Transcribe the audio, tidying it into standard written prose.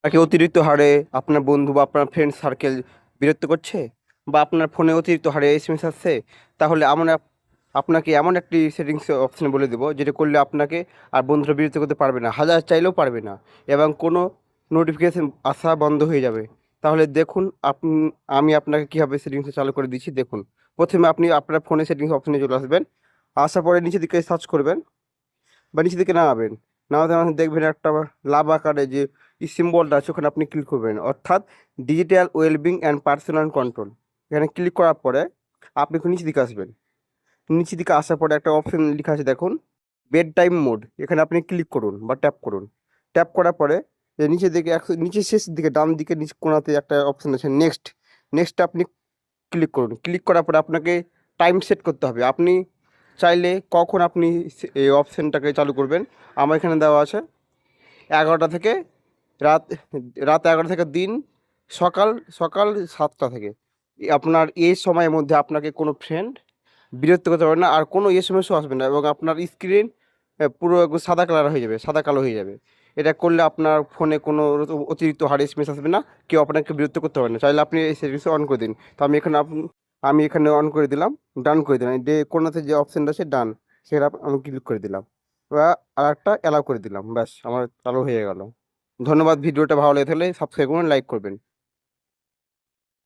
আপনাকে অতিরিক্ত হারে আপনার বন্ধু বা আপনার ফ্রেন্ড সার্কেল বিরক্ত করছে, বা আপনার ফোনে অতিরিক্ত হারে এসএমএস আসছে, তাহলে আমরা আপনাকে এমন একটি সেটিংস অপশন বলে দেবো, যেটা করলে আপনাকে আর বন্ধুরা বিরক্ত করতে পারবে না, হাজার চাইলেও পারবে না, এবং কোনো নোটিফিকেশন আসা বন্ধ হয়ে যাবে। তাহলে দেখুন আমি আপনাকে কীভাবে সেটিংস চালু করে দিচ্ছি দেখুন। প্রথমে আপনি আপনার ফোনে সেটিংস অপশনে চলে আসবেন। আসার পরে নিচের দিকে সার্চ করবেন বা নিচের দিকে নামাবেন। নামাতে নামাতে দেখবেন একটা লাভ আকারে যে সিম্বলটা আছে, ওখানে আপনি ক্লিক করবেন, অর্থাৎ digital wellbeing and personal control. এখানে ক্লিক করার পরে আপনি একটু নিচের দিকে আসবেন। নিচের দিকে আসার পরে একটা অপশন লেখা আছে দেখুন, বেড টাইম মোড। এখানে আপনি ক্লিক করুন বা ট্যাপ করুন। ট্যাপ করার পরে যে নিচের দিকে নিচের শেষের দিকে ডান দিকে নিচ কোণাতে একটা অপশন আছে নেক্সট। নেক্সটটা আপনি ক্লিক করুন। ক্লিক করার পরে আপনাকে টাইম সেট করতে হবে। আপনি চাইলে কখন আপনি এই অপশনটাকে চালু করবেন। আমার এখানে দেওয়া আছে 11টা থেকে রাত রাত 11টা থেকে দিন সকাল সকাল 7টা থেকে। আপনার এই সময়ের মধ্যে আপনাকে কোনো ফ্রেন্ড বিরক্ত করতে পারবে না, আর কোনো এসএমএসও আসবে না, এবং আপনার স্ক্রিন পুরো একদম সাদা কালার হয়ে যাবে, সাদা কালো হয়ে যাবে। এটা করলে আপনার ফোনে কোনো অতিরিক্ত হারে এসএমএস আসবে না, কেউ আপনাকে বিরক্ত করতে পারবে না। চাইলে আপনি এই সেটিংসটা অন করে দিন। তো আমি এখানে অন করে দিলাম, ডান করে দিলাম। যে কোণাতে যে অপশনটা আছে ডান, সেটা আমি ক্লিক করে দিলাম বা আরেকটা অ্যালাউ করে দিলাম, ব্যাস আমার চালু হয়ে গেল। ধন্যবাদ। ভিডিওটা ভালো লেগে থাকলে সাবস্ক্রাইব করুন, লাইক করবেন।